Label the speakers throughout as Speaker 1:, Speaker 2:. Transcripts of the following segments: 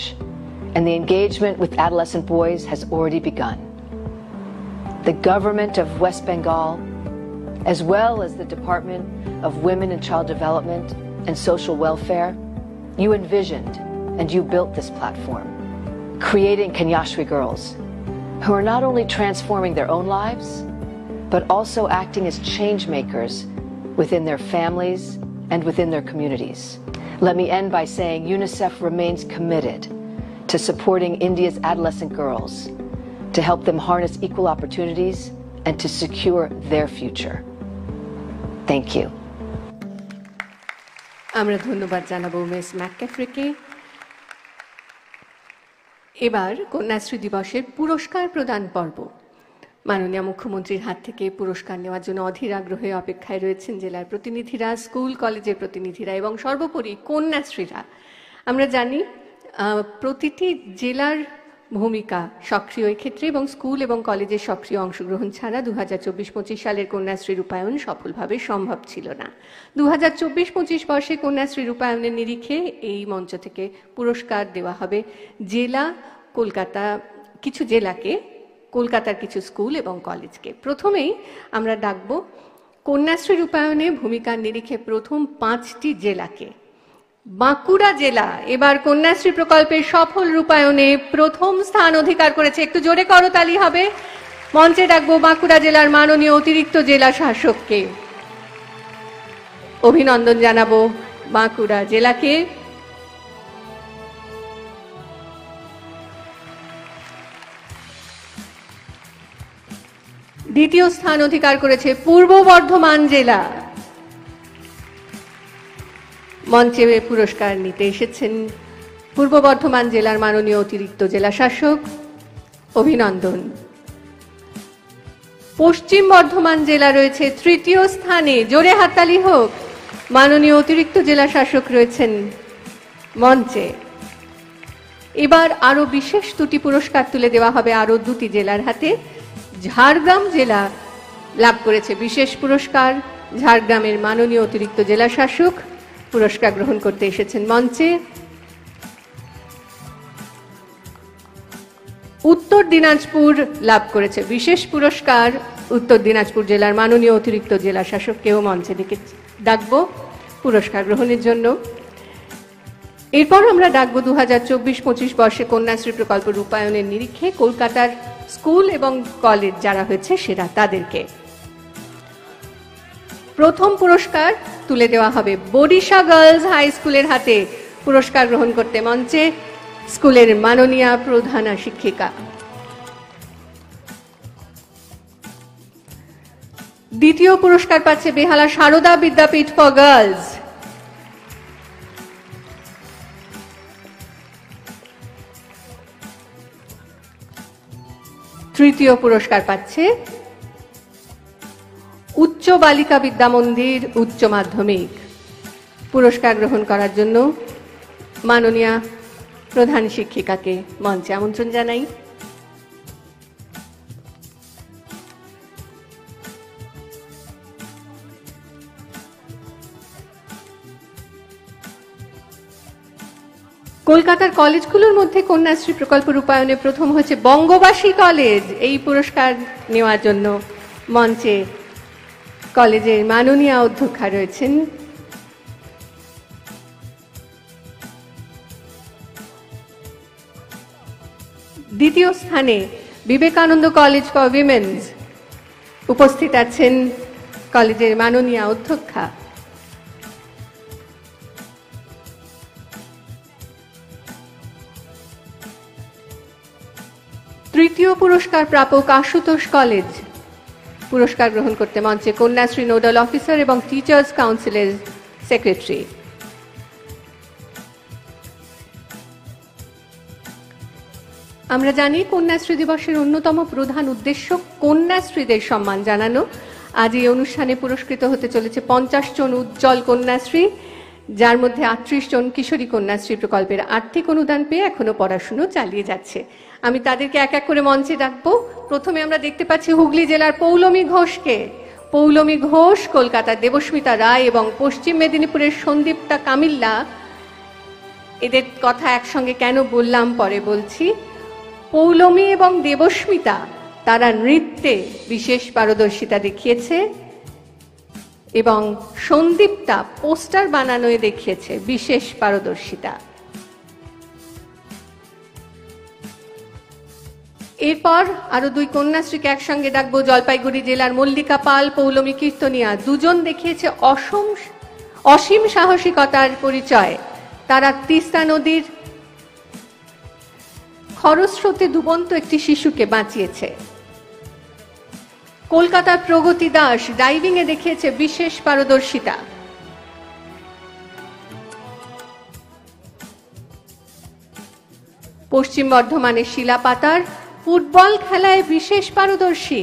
Speaker 1: change, and the engagement with adolescent boys has already begun. The government of West Bengal, as well as the Department of Women and Child Development and Social Welfare, you envisioned and you built this platform, creating Kanyashri girls, who are not only transforming their own lives, but also acting as change makers within their families and within their communities. Let me end by saying UNICEF remains committed to supporting India's adolescent girls, to help them harness equal opportunities and to secure their future. Thank you.
Speaker 2: আমরা ধন্যবাদ জানাবো miss ম্যাকক্যাফ্রিকে। এবার কন্যাশ্রী দিবসের পুরস্কার প্রদান পর্ব। মাননীয় মুখ্যমন্ত্রীর হাত থেকে পুরস্কার নেওয়ার জন্য অধীর আগ্রহে অপেক্ষায় রয়েছেন জেলার প্রতিনিধিরা, স্কুল কলেজের প্রতিনিধিরা এবং সর্বোপরি কন্যাশ্রীরা। আমরা জানি প্রতিটি জেলার ভূমিকা সক্রিয় ক্ষেত্রে এবং স্কুল এবং কলেজের সক্রিয় অংশগ্রহণ ছাড়া 2024-25 সালের কন্যাশ্রী রূপায়ণ সফলভাবে সম্ভব ছিল না। 2024-25 বর্ষে কন্যাশ্রী রূপায়ণের নিরিখে এই মঞ্চ থেকে পুরস্কার দেওয়া হবে জেলা কলকাতা, কিছু জেলাকে, কলকাতার কিছু স্কুল এবং কলেজকে। প্রথমেই আমরা ডাকব কন্যাশ্রী রূপায়ণে ভূমিকার নিরিখে প্রথম 5টি জেলাকে। বাঁকুড়া জেলা এবার কন্যাশ্রী প্রকল্পের সফল রূপায়ণে প্রথম স্থান অধিকার করেছে। একটু জোরে করতালি হবে। মঞ্চে ডাকবো বাঁকুড়া জেলার মাননীয় অতিরিক্ত জেলা শাসককে। অভিনন্দন জানাবো বাঁকুড়া জেলাকে। দ্বিতীয় স্থান অধিকার করেছে পূর্ব বর্ধমান জেলা। মঞ্চে পুরস্কার নিতে এসেছেন পূর্ব বর্ধমান জেলার মাননীয় অতিরিক্ত জেলা শাসক, অভিনন্দন। পশ্চিম বর্ধমান জেলা রয়েছে তৃতীয় স্থানে, জোরে হাততালি হোক। মাননীয় অতিরিক্ত জেলা শাসক রয়েছেন মঞ্চে। এবার আরো বিশেষ দুটি পুরস্কার তুলে দেওয়া হবে আরো দুটি জেলার হাতে। ঝাড়গ্রাম জেলা লাভ করেছে বিশেষ পুরস্কার। ঝাড়গ্রামের মাননীয় অতিরিক্ত জেলা শাসক পুরস্কার গ্রহণ করতে এসেছেন মঞ্চে। উত্তর দিনাজপুর লাভ করেছে বিশেষ পুরস্কার। উত্তর দিনাজপুর জেলার মাননীয় অতিরিক্ত জেলা শাসককেও মঞ্চে ডেকে ডাকবো পুরস্কার গ্রহণের জন্য। এরপর আমরা ডাকবো 2024-25 বর্ষে কন্যাশ্রী প্রকল্প রূপায়ণের নিরিখে কলকাতার স্কুল এবং কলেজ যারা হয়েছে সেরা তাদেরকে। প্রথম পুরস্কার তুলে দেওয়া হবে বরিশা গার্লস হাই স্কুলের হাতে। পুরস্কার গ্রহণ করতে মঞ্চে স্কুলের মাননীয়া প্রধান শিক্ষিকা। দ্বিতীয় পুরস্কার পাচ্ছে বেহালা সারদা বিদ্যাপীঠ ফর গার্লস। তৃতীয় পুরস্কার পাচ্ছে উচ্চ বালিকা বিদ্যা মন্দির উচ্চ মাধ্যমিক। পুরস্কার গ্রহণ করার জন্য মাননীয়া প্রধান শিক্ষিকাকে মঞ্চে আমন্ত্রণ জানাই। কলকাতার কলেজগুলোর মধ্যে কন্যাশ্রী প্রকল্প রূপায়ণে প্রথম হচ্ছে বঙ্গবাসী কলেজ। এই পুরস্কার নেওয়ার জন্য মঞ্চে কলেজের মাননীয়া অধ্যক্ষা রয়েছেন। দ্বিতীয় স্থানে বিবেকানন্দ কলেজ ফর উইমেন্স। উপস্থিত আছেন কলেজের মাননীয়া অধ্যক্ষা। তৃতীয় পুরস্কার প্রাপক আশুতোষ কলেজ। পুরস্কার গ্রহণ করতে মঞ্চে কন্যাশ্রী নোডাল অফিসার এবং টিচার্স কাউন্সিলের সেক্রেটারি। আমরা জানি কন্যাশ্রী দিবসের অন্যতম প্রধান উদ্দেশ্য কন্যাশ্রীদের সম্মান জানানো। আজ এই অনুষ্ঠানে পুরস্কৃত হতে চলেছে 50 জন উজ্জ্বল কন্যাশ্রী, যার মধ্যে 38 জন কিশোরী কন্যাশ্রী প্রকল্পের আর্থিক অনুদান পেয়ে এখনো পড়াশুনো চালিয়ে যাচ্ছে। আমি তাদেরকে এক এক করে মঞ্চে ডাকবো। প্রথমে আমরা দেখতে পাচ্ছি হুগলি জেলার পৌলমী ঘোষকে। পৌলমী ঘোষ, কলকাতার দেবস্মিতা রায় এবং পশ্চিম মেদিনীপুরের সন্দীপ্তা কামিল্লা এদের কথা একসঙ্গে কেন বললাম পরে বলছি। পৌলমী এবং দেবস্মিতা তারা নৃত্যে বিশেষ পারদর্শিতা দেখিয়েছে এবং সন্দীপটা পোস্টার বানানোয় দেখিয়েছে বিশেষ পারদর্শিতা। এরপর আরো দুই কন্যাশ্রীকে একসঙ্গে ডাকবো। জলপাইগুড়ি জেলার মল্লিকা পাল, পৌলমী কীর্তনিয়া দুজন দেখিয়েছে অসীম সাহসিকতার পরিচয়। তারা তিস্তা নদীর খরস্রোতে ডুবন্ত একটি শিশুকে বাঁচিয়েছে। কলকাতার প্রগতি দাস ডাইভিং এ দেখিয়েছে বিশেষ পারদর্শিতা। পশ্চিম বর্ধমানের শিলা পাতার ফুটবল খেলায় বিশেষ পারদর্শী।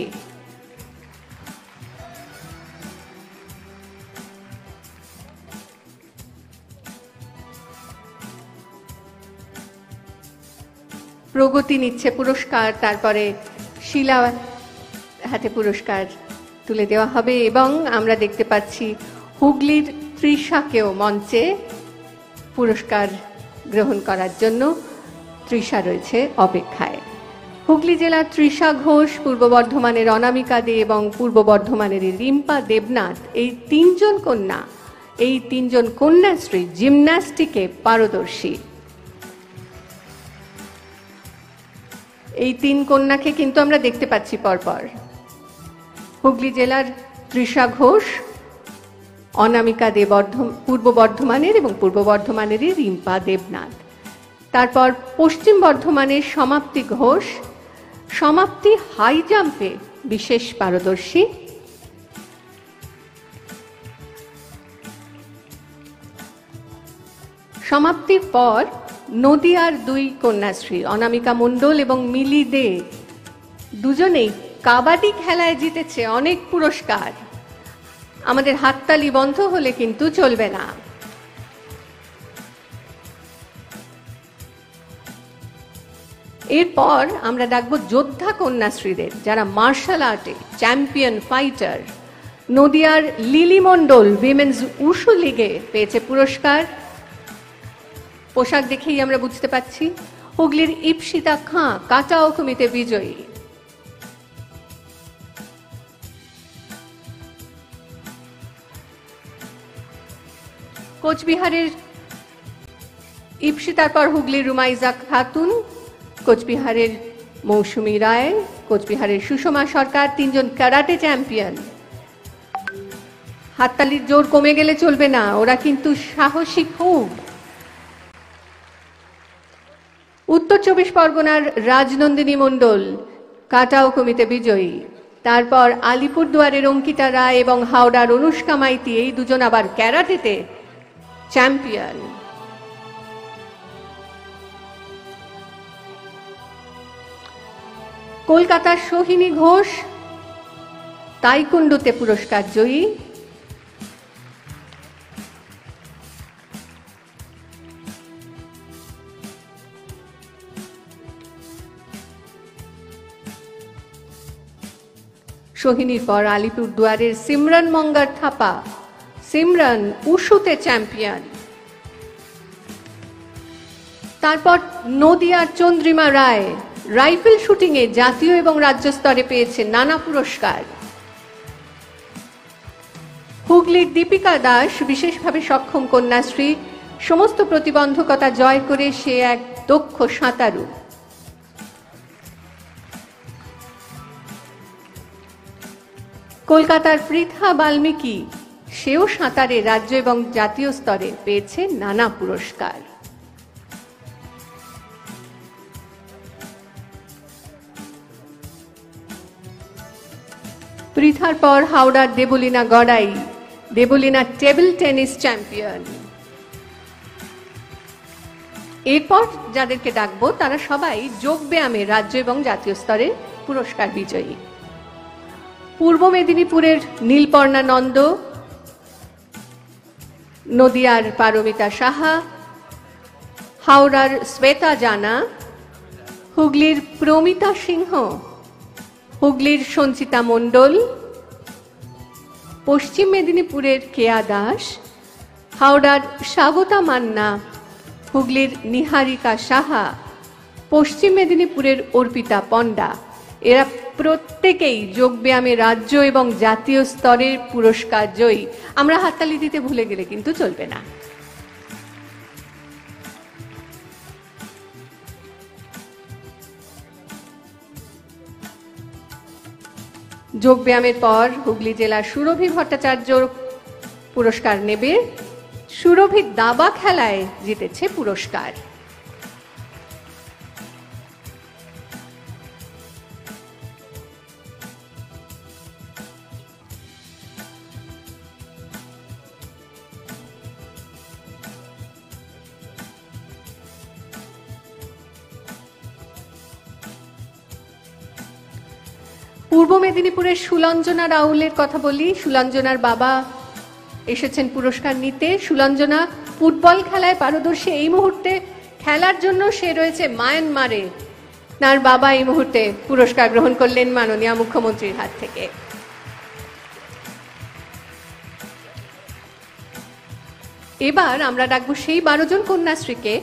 Speaker 2: প্রগতি নিচ্ছে পুরস্কার, তারপরে শিলা হাতে পুরস্কার তুলে দেওয়া হবে এবং আমরা দেখতে পাচ্ছি হুগলির তৃষাকেও মঞ্চে পুরস্কার গ্রহণ করার জন্য তৃষা রয়েছে অপেক্ষায়। হুগলি জেলার তৃষা ঘোষ, পূর্ব বর্ধমানের অনামিকা দে এবং পূর্ব বর্ধমানের রিম্পা দেবনাথ, এই তিনজন কন্যাশ্রী জিমন্যাস্টিকে পারদর্শী। এই তিন কন্যাকে কিন্তু আমরা দেখতে পাচ্ছি পরপর। হুগলি জেলার তৃষা ঘোষ, অনামিকা দে পূর্ব বর্ধমানের এবং পূর্ব বর্ধমানেরই রিম্পা দেবনাথ। তারপর পশ্চিম বর্ধমানের সমাপ্তি ঘোষ, সমাপ্তি হাই জাম্পে বিশেষ পারদর্শী। সমাপ্তির পর নদিয়ার দুই কন্যাশ্রী অনামিকা মণ্ডল এবং মিলি দে দুজনেই কাবাডি খেলায় জিতেছে অনেক পুরস্কার। আমাদের হাততালি বন্ধ হলে কিন্তু চলবে না। এরপর আমরা ডাকবো যোদ্ধা কন্যাশ্রীদের, যারা মার্শাল আর্টে চ্যাম্পিয়ন ফাইটার। নদিয়ার লিলি মণ্ডল উইমেন্স উশু লিগে পেয়েছে পুরস্কার, পোশাক দেখেই আমরা বুঝতে পাচ্ছি। হুগলির ইপসিতা খাঁ কাটা অকুমিতে বিজয়ী। কোচবিহারের ইপসিতার পর হুগলির রুমাইজা খাতুন, কোচবিহারের মৌসুমী রায়, কোচবিহারের সুষমা সরকার, তিনজন ক্যারাটে চ্যাম্পিয়ন। হাততালির জোর কমে গেলে চলবে না, ওরা কিন্তু সাহসী খুব। উত্তর চব্বিশ পরগনার রাজনন্দিনী মণ্ডল কাটাও কমিতে বিজয়ী। তারপর আলিপুরদুয়ারের অঙ্কিতা রায় এবং হাওড়ার অনুষ্কা মাইতি, এই দুজন আবার ক্যারাটেতে চ্যাম্পিয়ন। কলকাতার সোহিনী ঘোষ তাইকুন্ডোতে পুরস্কার জয়ী। সোহিনীর পর আলিপুরদুয়ারের সিমরান মঙ্গার থাপা, সিমরান উশুতে চ্যাম্পিয়ন। তারপর নদিয়ার চন্দ্রিমা রায় রাইফেল শুটিংয়ে জাতীয় এবং রাজ্য স্তরে পেয়েছে নানা পুরস্কার। হুগলির দীপিকা দাস বিশেষভাবে সক্ষম কন্যাশ্রী, সমস্ত প্রতিবন্ধকতা জয় করে সে এক দক্ষ সাঁতারু। কলকাতার পৃথা বাল্মীকি, সেও সাঁতারে রাজ্য এবং জাতীয় স্তরে পেয়েছে নানা পুরস্কার। পৃথার পর হাওড়ার Debalina Garai, Debalina table tennis champion. এরপর যাদেরকে ডাকবো তারা সবাই যোগ ব্যায়ামে রাজ্য এবং জাতীয় স্তরে পুরস্কার বিজয়ী। পূর্ব মেদিনীপুরের নীলপর্ণা নন্দ, নদিয়ার পারমিতা সাহা, হাওড়ার শ্বেতা জানা, হুগলির প্রমিতা সিংহ, হুগলির সঞ্চিতা মণ্ডল, পশ্চিম মেদিনীপুরের কেয়া দাস, হাওড়ার স্বাগতা মান্না, হুগলির নিহারিকা সাহা, পশ্চিম মেদিনীপুরের অর্পিতা পণ্ডা, এরা প্রত্যেকেই যোগব্যায়ামে রাজ্য এবং জাতীয় স্তরের পুরস্কার জয়ী। আমরা হাততালি দিতে ভুলে গেলে কিন্তু চলবে না। যোগব্যায়ামের পর হুগলি জেলার সুরভি ভট্টাচার্য পুরস্কার নেবে। সুরভি দাবা খেলায় জিতেছে পুরস্কার। পূর্ব মেদিনীপুরের সুলঞ্জনা রাউলের কথা বলি। সুলঞ্জনার বাবা এসেছেন পুরস্কার নিতে। সুলঞ্জনা ফুটবল খেলায় পারদর্শী। এই মুহূর্তে খেলার জন্য সে রয়েছে মায়ানমারে। তার বাবা এই মুহূর্তে পুরস্কার গ্রহণ করলেন মাননীয় মুখ্যমন্ত্রীর হাত থেকে। এবার আমরা ডাকবো সেই 12 জন কন্যাশ্রীকে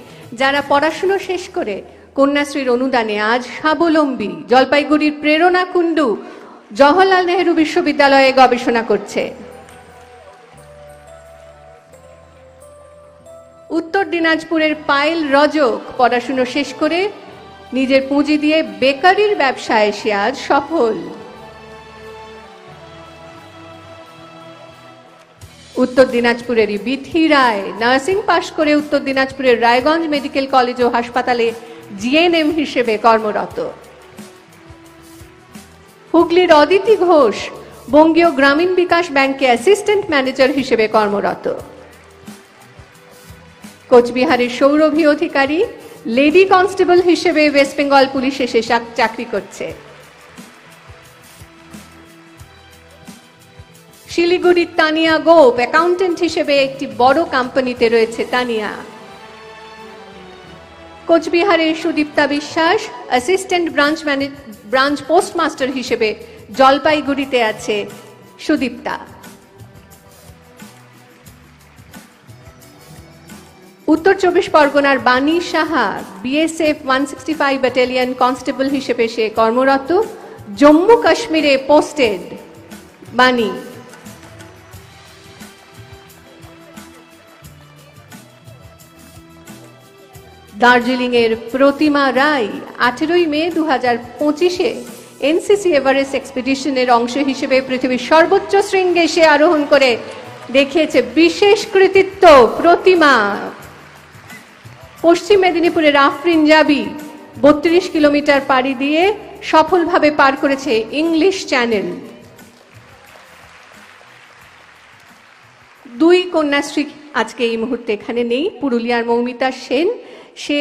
Speaker 2: যারা পড়াশুনো শেষ করে কন্যাশ্রীর অনুদানে আজ স্বাবলম্বী। জলপাইগুড়ির প্রেরণা কুণ্ডু জওহরলাল নেহেরু বিশ্ববিদ্যালয়ে গবেষণা করছে। উত্তর দিনাজপুরের পায়েল রজক পড়াশুনো শেষ করে নিজের পুঁজি দিয়ে বেকারির ব্যবসায় সে আজ সফল। উত্তর দিনাজপুরেরই বিথি রায় নার্সিং পাশ করে উত্তর দিনাজপুরের রায়গঞ্জ মেডিকেল কলেজ ও হাসপাতালে জিএনএম হিসেবে কর্মরত। হুগলির অদিতি ঘোষ বঙ্গীয় গ্রামীণ বিকাশ ব্যাংকে অ্যাসিস্ট্যান্ট ম্যানেজার হিসেবে কর্মরত। কোচবিহারের সৌরভী অধিকারী লেডি কনস্টেবল হিসেবে ওয়েস্ট বেঙ্গল পুলিশে এসে চাকরি করছে। শিলিগুড়ির তানিয়া গোপ অ্যাকাউন্টেন্ট হিসেবে একটি বড় কোম্পানিতে রয়েছে তানিয়া। কোচবিহারের সুদীপ্তা বিশ্বাস অ্যাসিস্ট্যান্ট ব্রাঞ্চ পোস্টমাস্টার হিসেবে জলপাইগুড়িতে আছে সুদীপ্তা। উত্তর 24 পরগনার বাণী সাহা বিএসএফ 165 ব্যাটালিয়ন কনস্টেবল হিসেবে সে কর্মরত। জম্মু কাশ্মীরে পোস্টেড বাণী। দার্জিলিং এর প্রতিমা রায় 18 মে 2025-এ এনসিসি এভারেস্ট এক্সপিডিশনের অংশ হিসেবে পৃথিবীর সর্বোচ্চ শৃঙ্গে সে আরোহণ করে দেখিয়েছে বিশেষ কৃতিত্ব। প্রতিমা। পশ্চিম মেদিনীপুরের আফরিন জাবি 32 কিলোমিটার পাড়ি দিয়ে সফলভাবে পার করেছে ইংলিশ চ্যানেল। 2 কন্যাশ্রী আজকে এই মুহূর্তে এখানে নেই। পুরুলিয়ার মৌমিতা সেন সে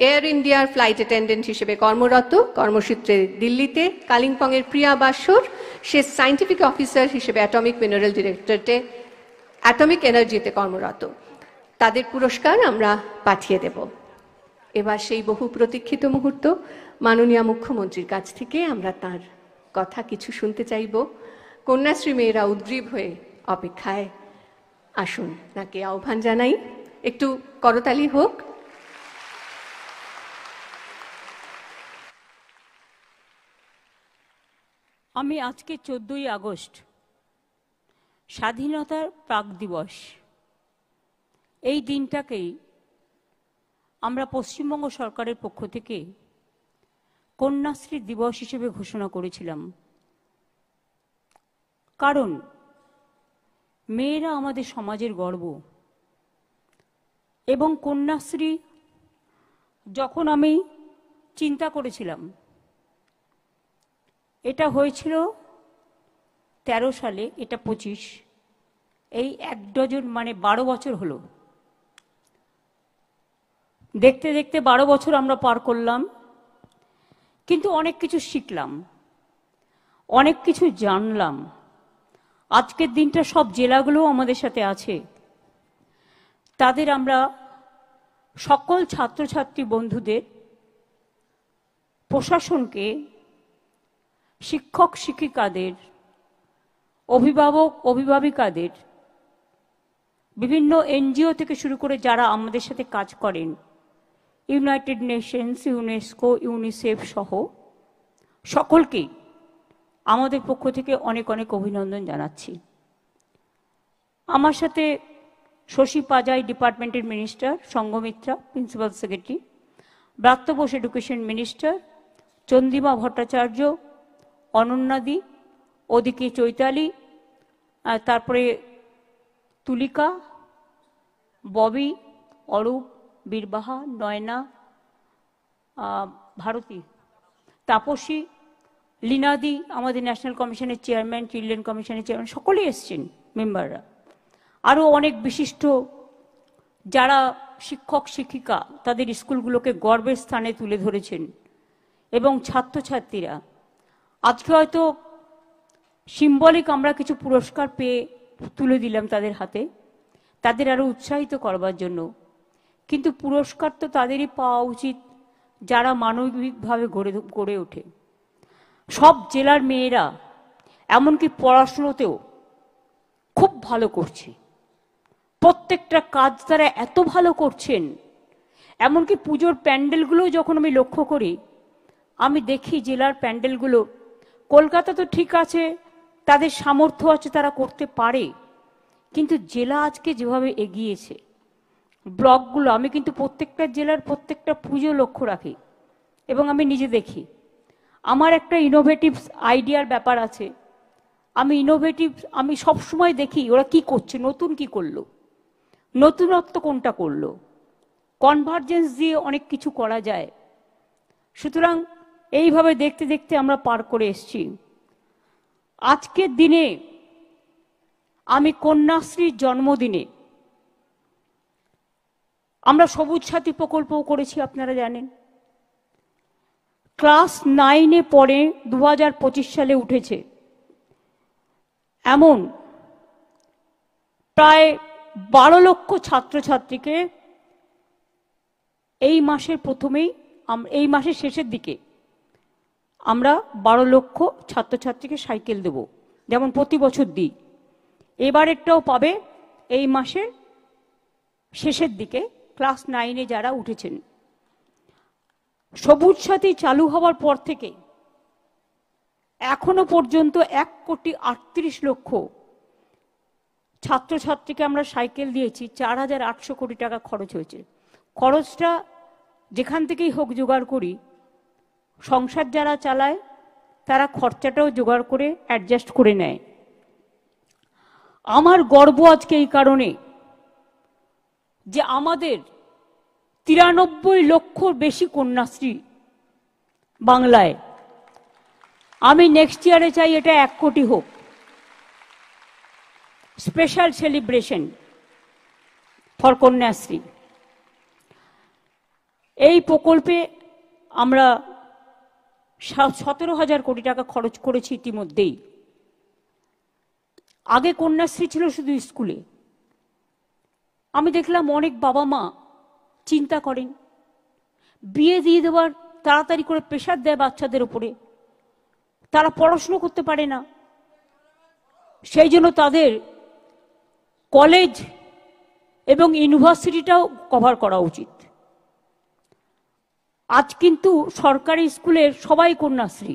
Speaker 2: এয়ার ইন্ডিয়ার ফ্লাইট অ্যাটেন্ডেন্ট হিসেবে কর্মরত, কর্মসূত্রে দিল্লিতে। কালিম্পংয়ের প্রিয়া বাসুর সে সায়েন্টিফিক অফিসার হিসেবে অ্যাটমিক মিনারেল ডিরেক্টরেটে অ্যাটমিক এনার্জিতে কর্মরত। তাদের পুরস্কার আমরা পাঠিয়ে দেব। এবার সেই বহু প্রতীক্ষিত মুহূর্ত মাননীয় মুখ্যমন্ত্রীর কাছ থেকে আমরা তার কথা কিছু শুনতে চাইব। কন্যাশ্রী মেয়েরা উদ্গ্রীব হয়ে অপেক্ষায়। আসুন তাকে আহ্বান জানাই। একটু করতালি হোক।
Speaker 3: আমি আজকে 14ই আগস্ট স্বাধীনতার প্রাক দিবস, এই দিনটাকেই আমরা পশ্চিমবঙ্গ সরকারের পক্ষ থেকে কন্যাশ্রী দিবস হিসেবে ঘোষণা করেছিলাম। কারণ মেয়েরা আমাদের সমাজের গর্ব, এবং কন্যাশ্রী যখন আমি চিন্তা করেছিলাম, এটা হয়েছিল 13 সালে, এটা 25, এই 1 ডজন মানে 12 বছর হলো। দেখতে দেখতে 12 বছর আমরা পার করলাম, কিন্তু অনেক কিছু শিখলাম, অনেক কিছু জানলাম। আজকের দিনটা সব জেলাগুলো আমাদের সাথে আছে। তাদের আমরা সকল ছাত্রছাত্রী বন্ধুদের, প্রশাসনকে, শিক্ষক শিক্ষিকাদের, অভিভাবক অভিভাবিকাদের বিভিন্ন এনজিও থেকে শুরু করে যারা আমাদের সাথে কাজ করেন, ইউনাইটেড নেশনস, ইউনেস্কো, ইউনিসেফ সহ সকলকেই আমাদের পক্ষ থেকে অনেক অনেক অভিনন্দন জানাচ্ছি। আমার সাথে শশী পাজাই ডিপার্টমেন্টের মিনিস্টার, সংঘমিত্রা প্রিন্সিপাল সেক্রেটারি, ব্রাত্য বোস এডুকেশন মিনিস্টার, চন্দ্রিমা ভট্টাচার্য, অনন্যাদি, ওদিকে চৈতালি, তারপরে তুলিকা, ববি, অরূপ, বীরবাহা, নয়না, ভারতী, তাপসী, লীনাদি, আমাদের ন্যাশনাল কমিশনের চেয়ারম্যান, চিলড্রেন কমিশনের চেয়ারম্যান, সকলেই এসছেন মেম্বাররা। আরও অনেক বিশিষ্ট যারা শিক্ষক শিক্ষিকা তাদের স্কুলগুলোকে গর্বের স্থানে তুলে ধরেছেন, এবং ছাত্রছাত্রীরা আজকে হয়তো সিম্বলিক আমরা কিছু পুরস্কার পেয়ে তুলে দিলাম তাদের হাতে, তাদের আরো উৎসাহিত করবার জন্য। কিন্তু পুরস্কার তো তাদেরই পাওয়া উচিত যারা মানবিকভাবে গড়ে ওঠে। সব জেলার মেয়েরা এমনকি পড়াশুনোতেও খুব ভালো করছে, প্রত্যেকটা কাজ তারা এত ভালো করছেন। এমনকি পুজোর প্যান্ডেলগুলো যখন আমি লক্ষ্য করি, আমি দেখি জেলার প্যান্ডেলগুলো, কলকাতা তো ঠিক আছে, তাদের সামর্থ্য আছে, তারা করতে পারে, কিন্তু জেলা আজকে যেভাবে এগিয়েছে, ব্লকগুলো, আমি কিন্তু প্রত্যেকটা জেলার প্রত্যেকটা পুজো লক্ষ্য রাখি এবং আমি নিজে দেখি। আমার একটা ইনোভেটিভ আইডিয়ার ব্যাপার আছে, আমি সবসময় দেখি ওরা কি করছে, নতুন কি করলো, নতুনত্ব কোনটা করলো, কনভার্জেন্স দিয়ে অনেক কিছু করা যায়। সুতরাং এইভাবে দেখতে দেখতে আমরা পার করে এসেছি। আজকের দিনে আমি কন্যাশ্রীর জন্মদিনে আমরা সবুজ সাথী প্রকল্পও করেছি, আপনারা জানেন। ক্লাস 9-এ পরে 2025 সালে উঠেছে এমন প্রায় 12 লক্ষ ছাত্রছাত্রীকে এই মাসের প্রথমেই, এই মাসের শেষের দিকে আমরা 12 লক্ষ ছাত্রছাত্রীকে সাইকেল দেব, যেমন প্রতি বছর দিই। এবারেরটাও পাবে এই মাসের শেষের দিকে ক্লাস 9-এ যারা উঠেছেন। সবুজ সাথী চালু হওয়ার পর থেকে এখনো পর্যন্ত 1,38 লক্ষ ছাত্রছাত্রীকে আমরা সাইকেল দিয়েছি। 4,800 কোটি টাকা খরচ হয়েছে। খরচটা যেখান থেকেই হোক জোগাড় করি, সংসার যারা চালায় তারা খরচাটাও জোগাড় করে অ্যাডজাস্ট করে নেয়। আমার গর্ব আজকে এই কারণে যে আমাদের 93 লক্ষর বেশি কন্যাশ্রী বাংলায়। আমি নেক্সট ইয়ারে চাই এটা 1 কোটি হোক, স্পেশাল সেলিব্রেশন ফর কন্যাশ্রী। এই প্রকল্পে আমরা 17,000 কোটি টাকা খরচ করেছি ইতিমধ্যেই। আগে কন্যাশ্রী ছিল শুধু স্কুলে। আমি দেখলাম অনেক বাবা মা চিন্তা করেন, বিয়ে দিয়ে দেওয়ার তাড়াতাড়ি করে প্রেশার দেয় বাচ্চাদের উপরে, তারা পড়াশুনো করতে পারে না, সেই জন্য তাদের কলেজ এবং ইউনিভার্সিটিটাও কভার করা উচিত। আজ কিন্তু সরকারি স্কুলের সবাই কন্যাশ্রী,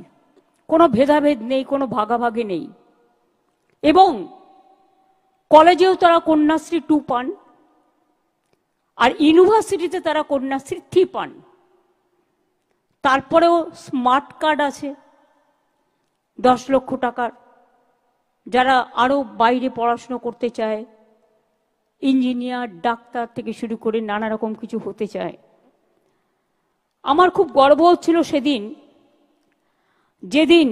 Speaker 3: কোনো ভেদাভেদ নেই, কোনো ভাগাভাগি নেই, এবং কলেজেও তারা কন্যাশ্রী 2 পান, আর ইউনিভার্সিটিতে তারা কন্যাশ্রী 3 পান। তারপরেও স্মার্ট কার্ড আছে 10 লক্ষ টাকার, যারা আরো বাইরে পড়াশোনা করতে চায়, ইঞ্জিনিয়ার, ডাক্তার থেকে শুরু করে নানা রকম কিছু হতে চায়। আমার খুব গর্ব হচ্ছিল সেদিন, যেদিন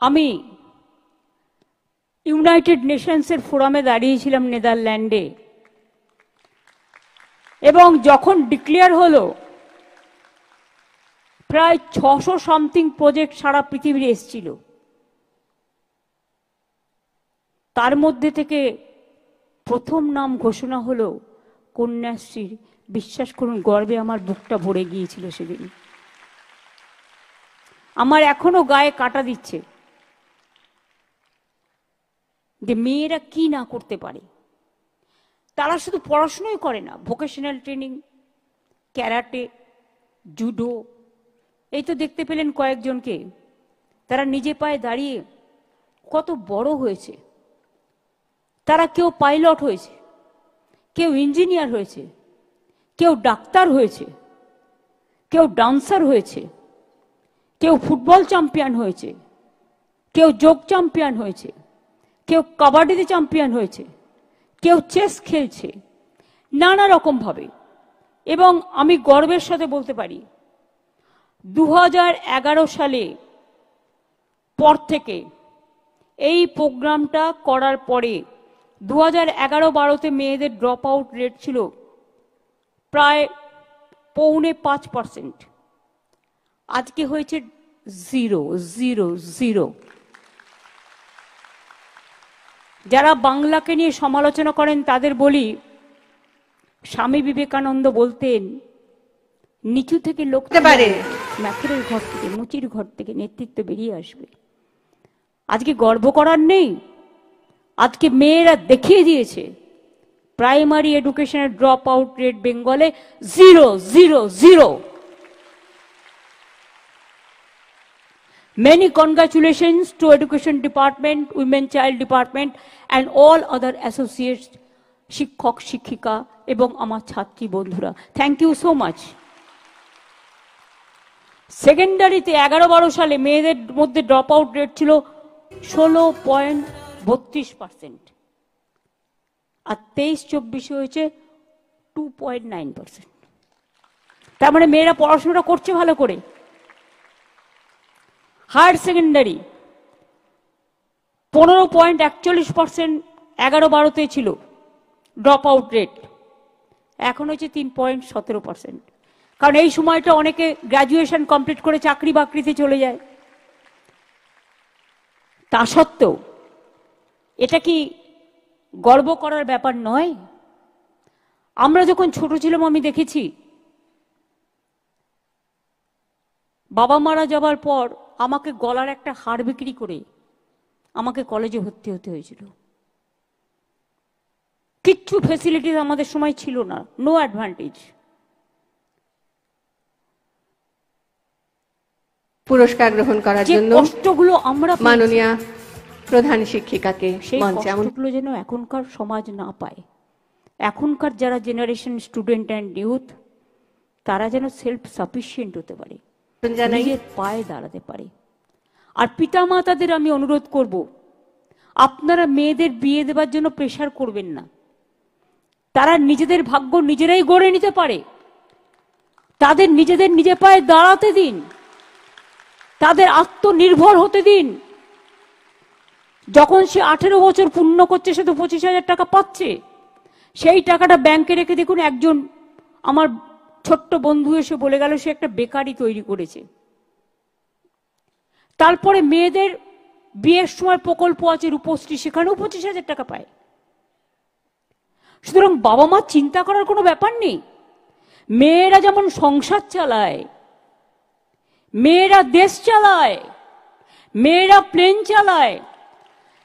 Speaker 3: আমি ইউনাইটেড নেশনসের ফোরামে দাঁড়িয়েছিলাম নেদারল্যান্ডে, এবং যখন ডিক্লেয়ার হলো প্রায় 600 সামথিং প্রজেক্ট সারা পৃথিবীর এসেছিল, তার মধ্যে থেকে প্রথম নাম ঘোষণা হলো কন্যাশ্রীর। বিশ্বাস করুন, গর্বে আমার বুকটা ভরে গিয়েছিল সেদিন। আমার এখনো গায়ে কাঁটা দিচ্ছে যে মেয়েরা কি না করতে পারে। তারা শুধু পড়াশোনাই করে না, ভোকেশনাল ট্রেনিং, ক্যারাটে, জুডো, এই তো দেখতে পেলেন কয়েকজনকে, তারা নিজে পায়ে দাঁড়িয়ে কত বড় হয়েছে। তারা কেউ পাইলট হয়েছে, কেউ ইঞ্জিনিয়ার হয়েছে, কেউ ডাক্তার হয়েছে, কেউ ডান্সার হয়েছে, কেউ ফুটবল চ্যাম্পিয়ন হয়েছে, কেউ যোগ চ্যাম্পিয়ন হয়েছে, কেউ কাবাডিতে চ্যাম্পিয়ন হয়েছে, কেউ চেস খেলছে, নানা রকম ভাবে। এবং আমি গর্বের সাথে বলতে পারি 2011 সালে পর থেকে এই প্রোগ্রামটা করার পরে 2011-12তে মেয়েদের ড্রপ আউট রেট ছিল প্রায় 4.5%, আজকে হয়েছে 0.00। যারা বাংলাকে নিয়ে সমালোচনা করেন তাদের বলি, স্বামী বিবেকানন্দ বলতেন, নিচু থেকে লোক ম্যাথরের ঘর থেকে, মুচির ঘর থেকে নেতৃত্ব বেরিয়ে আসবে। আজকে গর্ব করার নেই, আজকে মেয়েরা দেখিয়ে দিয়েছে প্রাইমারি এডুকেশনের ড্রপ আউট রেট বেঙ্গলে 0.00। Many congratulations to Education Department, Women Child Department and all other associates, শিক্ষক শিক্ষিকা এবং আমার ছাত্রী বন্ধুরা, থ্যাংক ইউ সো মাচ। সেকেন্ডারিতে 11-12 সালে মেয়েদের মধ্যে ড্রপ আউট রেট ছিল 16.32%, আর 23-24 হয়েছে 2.9%। তার মানে মেয়েরা পড়াশোনাটা করছে ভালো করে। হায়ার সেকেন্ডারি 15.41% 11-12তে ছিল ড্রপ আউট রেট, এখন হচ্ছে 3.17%। কারণ এই সময়টা অনেকে গ্র্যাজুয়েশন কমপ্লিট করে চাকরি বাকরিতে চলে যায়। তা সত্ত্বেও এটা কি গর্ব করার ব্যাপার নয়? আমরা যখন ছোট ছিলাম আমি দেখেছি বাবা মারা যাবার পর আমাকে গলার একটা হার বিক্রি করে আমাকে কলেজে ভর্তি হতে হয়েছিল। কিচ্ছু ফেসিলিটিস আমাদের সময় ছিল না, নো অ্যাডভান্টেজ।
Speaker 2: পুরস্কার গ্রহণ করার জন্য
Speaker 3: কষ্টগুলো আমরা
Speaker 2: মাননীয় প্রধান শিক্ষিকাকে
Speaker 3: সেই কষ্টগুলো যেন এখনকার সমাজ না পায়। এখনকার যারা জেনারেশন স্টুডেন্ট অ্যান্ড ইউথ, তারা যেন সেলফ সাফিসিয়েন্ট হতে পারে, নিজের পায়ে দাঁড়াতে পারে। আর পিতামাতাদের আমি অনুরোধ করব, আপনারা মেয়েদের বিয়ে দেবার জন্য প্রেশার করবেন না। তারা নিজেদের ভাগ্য নিজেরাই গড়ে নিতে পারে, তাদের নিজেদের নিজে পায়ে দাঁড়াতে দিন, তাদের আত্মনির্ভর হতে দিন। যখন সে 18 বছর পূর্ণ করছে, সে তো 25,000 টাকা পাচ্ছে, সেই টাকাটা ব্যাংকে রেখে দেখুন, একজন আমার ছোট্ট বন্ধু এসে বলে গেল সে একটা বেকারি তৈরি করেছে। তারপরে মেয়েদের বিয়ের সময় প্রকল্প আছে রূপশ্রী, সেখানেও 25,000 টাকা পায়। সুতরাং বাবা মা চিন্তা করার কোনো ব্যাপার নেই। মেয়েরা যেমন সংসার চালায়, মেয়েরা দেশ চালায়, মেয়েরা প্লেন চালায়,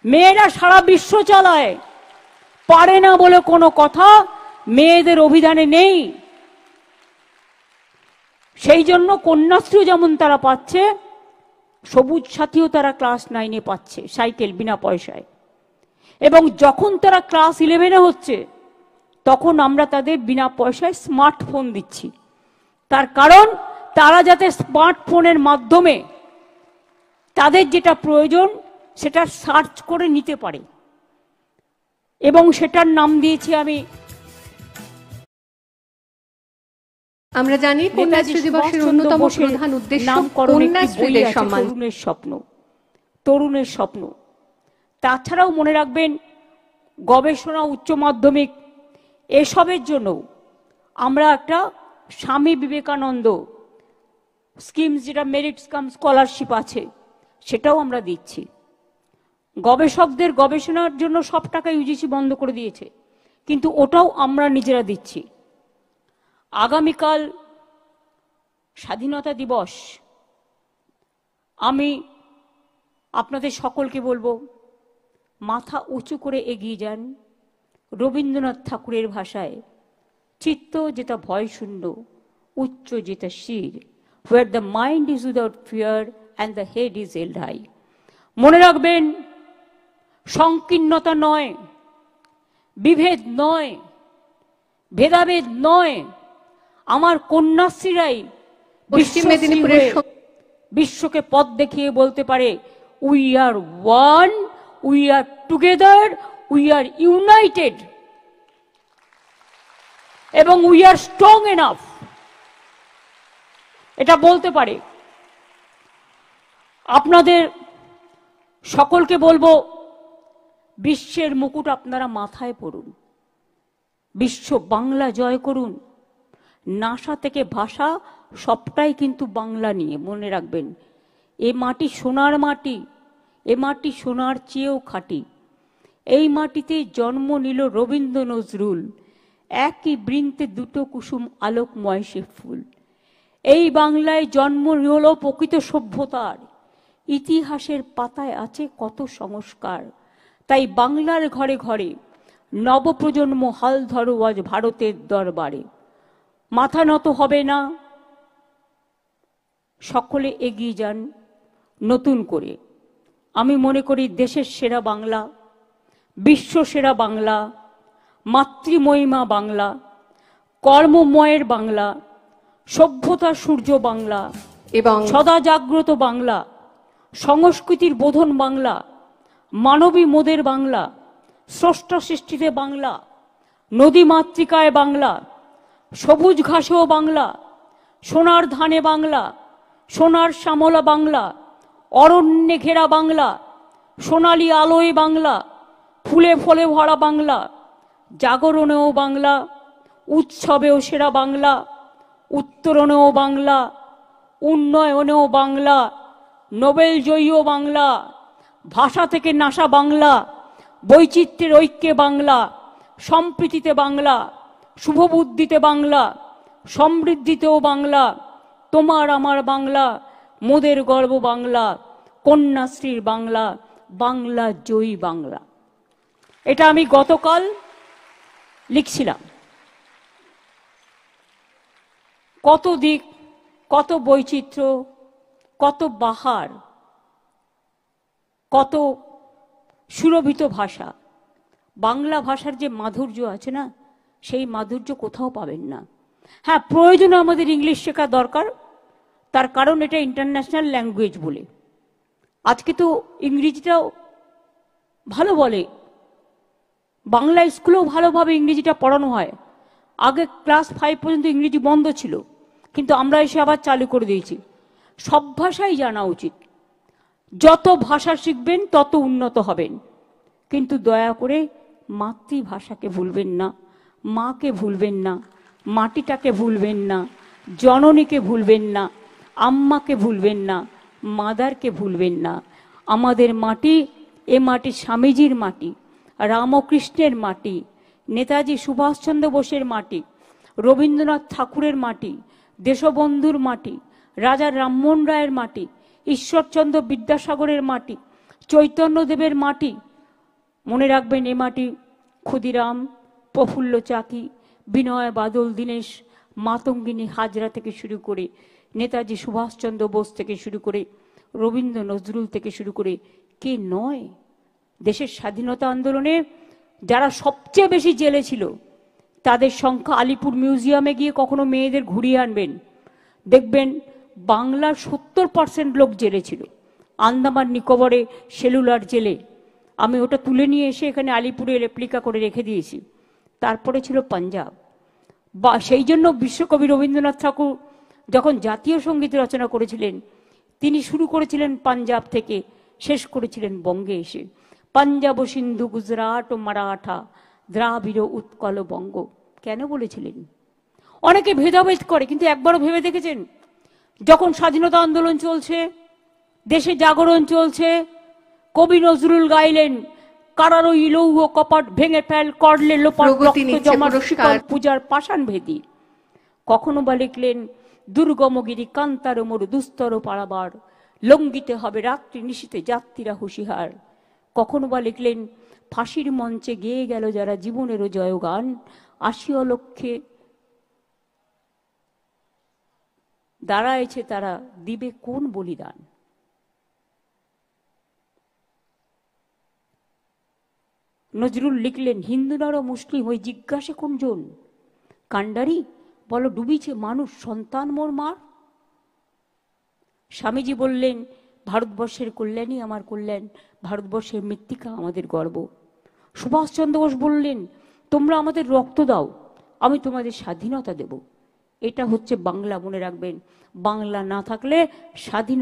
Speaker 3: মেয়েরা সারা বিশ্ব চালায়, পারে না বলে কোনো কথা মেয়েদের অভিধানে নেই। সেই জন্য কন্যাশ্রী যেমন তারা পাচ্ছে, সবুজ সাথীও তারা ক্লাস 9-এ পাচ্ছে, সাইকেল বিনা পয়সায়। এবং যখন তারা ক্লাস 11-এ হচ্ছে, তখন আমরা তাদের বিনা পয়সায় স্মার্টফোন দিচ্ছি। তার কারণ তারা যাতে স্মার্টফোনের মাধ্যমে তাদের যেটা প্রয়োজন সেটা সার্চ করে নিতে পারে। এবং সেটার নাম দিয়েছি আমি,
Speaker 2: আমরা জানি কন্যাশ্রী দিবসের অন্যতম প্রধান উদ্দেশ্য কন্যাশ্রীদের সম্মান।
Speaker 3: তরুণের স্বপ্ন। তাছাড়াও মনে রাখবেন, গবেষণা, উচ্চ মাধ্যমিক এসবের জন্য আমরা একটা স্বামী বিবেকানন্দ স্কিমস, যেটা মেরিটস কাম স্কলারশিপ আছে, সেটাও আমরা দিচ্ছি। গবেষকদের গবেষণার জন্য সব টাকা ইউজিসি বন্ধ করে দিয়েছে, কিন্তু ওটাও আমরা নিজেরা দিচ্ছি। আগামীকাল স্বাধীনতা দিবস, আমি আপনাদের সকলকে বলবো, মাথা উঁচু করে এগিয়ে যান, রবীন্দ্রনাথ ঠাকুরের ভাষায়, চিত্ত যেটা ভয় শূন্য, উচ্চ যেটা শির, where the mind is without fear and the head is held high। মনে রাখবেন, সংকীর্ণতা নয়, বিভেদ নয়, ভেদাভেদ নয়, আমার কন্যাশ্রীরাই
Speaker 2: পশ্চিম মেদিনীপুরের
Speaker 3: বিশ্বকে পথ দেখিয়ে বলতে পারে, we are one, we are together, we are United, এবং উই আর স্ট্রং এনাফ, এটা বলতে পারে। আপনাদের সকলকে বলবো, বিশ্বের মুকুট আপনারা মাথায় পড়ুন, বিশ্ব বাংলা জয় করুন। নাসা থেকে ভাষা সবটাই কিন্তু বাংলা নিয়ে, মনে রাখবেন। এ মাটি সোনার মাটি, এ মাটি সোনার চেয়েও খাঁটি। এই মাটিতে জন্ম নিল রবীন্দ্র নজরুল, একই বৃন্তে দুটো কুসুম আলোকময় সে ফুল। এই বাংলায় জন্ম হল প্রকৃত সভ্যতার, ইতিহাসের পাতায় আছে কত সংস্কার। তাই বাংলার ঘরে ঘরে নবপ্রজন্ম হাল ধরো আজ ভারতের দরবারে। মাথা নত হবে না, সকলে এগিয়ে যান নতুন করে। আমি মনে করি দেশের সেরা বাংলা, বিশ্ব সেরা বাংলা, মাতৃমহিমা বাংলা, কর্মময়ের বাংলা, সভ্যতার সূর্য বাংলা, এবং সদা জাগ্রত বাংলা, সংস্কৃতির বোধন বাংলা, মানবী মোদের বাংলা, স্রষ্টা সৃষ্টিতে বাংলা, নদী মাতৃকায় বাংলা, সবুজ ঘাসেও বাংলা, সোনার ধানে বাংলা, সোনার শ্যামলা বাংলা, অরণ্যে ঘেরা বাংলা, সোনালি আলোয় বাংলা, ফুলে ফলে ভরা বাংলা, জাগরণেও বাংলা, উৎসবেও সেরা বাংলা, উত্তরণেও বাংলা, উন্নয়নেও বাংলা, নোবেল জয়ীও বাংলা, ভাষা থেকে নাসা বাংলা, বৈচিত্র্যের ঐক্যে বাংলা, সম্প্রীতিতে বাংলা, শুভবুদ্ধিতে বাংলা, সমৃদ্ধিতেও বাংলা, তোমার আমার বাংলা, মোদের গর্ব বাংলা, কন্যাশ্রীর বাংলা, বাংলা জয়ী বাংলা। এটা আমি গতকাল লিখছিলাম। কত দিক, কত বৈচিত্র্য, কত বাহার, কত সুরভিত ভাষা। বাংলা ভাষার যে মাধুর্য আছে না, সেই মাধুর্য কোথাও পাবেন না। হ্যাঁ, প্রয়োজনে আমাদের ইংলিশ শেখা দরকার, তার কারণ এটা ইন্টারন্যাশনাল ল্যাঙ্গুয়েজ বলে। আজকে তো ইংরেজিটাও ভালো বলে, বাংলা স্কুলেও ভালোভাবে ইংরেজিটা পড়ানো হয়। আগে ক্লাস 5 পর্যন্ত ইংরেজি বন্ধ ছিল, কিন্তু আমরা এসে আবার চালু করে দিয়েছি। সব ভাষাই জানা উচিত, যত ভাষা শিখবেন তত উন্নত হবেন। কিন্তু দয়া করে মাতৃভাষাকে ভুলবেন না, মাকে ভুলবেন না, মাটিটাকে ভুলবেন না, জননীকে ভুলবেন না, আম্মাকে ভুলবেন না, মাদারকে ভুলবেন না। আমাদের মাটি, এ মাটি স্বামীজির মাটি, রামকৃষ্ণের মাটি, নেতাজি সুভাষচন্দ্র বোসের মাটি, রবীন্দ্রনাথ ঠাকুরের মাটি, দেশবন্ধুর মাটি, রাজা রামমোহন রায়ের মাটি, ঈশ্বরচন্দ্র বিদ্যাসাগরের মাটি, চৈতন্যদেবের মাটি। মনে রাখবেন, এ মাটি ক্ষুদিরাম, প্রফুল্ল চাকি, বিনয় বাদল দীনেশ, মাতঙ্গিনী হাজরা থেকে শুরু করে, নেতাজি সুভাষচন্দ্র বোস থেকে শুরু করে, রবীন্দ্র নজরুল থেকে শুরু করে, কে নয়? দেশের স্বাধীনতা আন্দোলনে যারা সবচেয়ে বেশি জেলে ছিল তাদের সংখ্যা, আলিপুর মিউজিয়ামে গিয়ে কখনো মেয়েদের ঘুরিয়ে আনবেন, দেখবেন বাংলার 70% লোক জেলে ছিল। আন্দামান নিকোবরে সেলুলার জেলে, আমি ওটা তুলে নিয়ে এসে এখানে আলিপুরে রেপ্লিকা করে রেখে দিয়েছি। তারপরে ছিল পাঞ্জাব। বা সেই জন্য বিশ্বকবি রবীন্দ্রনাথ ঠাকুর যখন জাতীয় সঙ্গীত রচনা করেছিলেন, তিনি শুরু করেছিলেন পাঞ্জাব থেকে, শেষ করেছিলেন বঙ্গে এসে। পাঞ্জাব, সিন্ধু, গুজরাট ও মারাঠা, দ্রাবিড়, উৎকল, বঙ্গ। কেন বলেছিলেন? অনেকে ভেদাভেদ করে, কিন্তু একবারও ভেবে দেখেছেন যখন স্বাধীনতা আন্দোলন চলছে, দেশে জাগরণ চলছে, কবি নজরুল গাইলেন, কারারই লৌহ কপাট ভেঙে ফেল, করলে লোপাট রক্ত জমা শিকল পূজার পাষাণ ভেদি। কখনো বা লিখলেন, দুর্গমগিরি কান্তার মোর দুস্তর পাড়াবার, লঙ্ঘিতে হবে রাত্রি নিশীতে যাত্রীরা হুঁশিহার। কখনো বা লিখলেন, ফাঁসির মঞ্চে গেয়ে গেল যারা জীবনেরও জয়গান, ৮০ লক্ষে দাঁড়াইছে তারা, দিবে কোন বলিদান? নজরুল লিখলেন, হিন্দু নারো মুসলিম ওই জিজ্ঞাসে কোনজন? কান্ডারি বলো ডুবিছে মানুষ, সন্তান মোর মার। স্বামীজি বললেন, ভারতবর্ষের কল্যাণই আমার কল্যাণ, ভারতবর্ষের মৃত্তিকা আমাদের গর্ব। সুভাষচন্দ্র বোস বললেন, তোমরা আমাদের রক্ত দাও, আমি তোমাদের স্বাধীনতা দেব। এটা হচ্ছে বাংলা, মনে রাখবেন। বাংলা না থাকলে স্বাধীন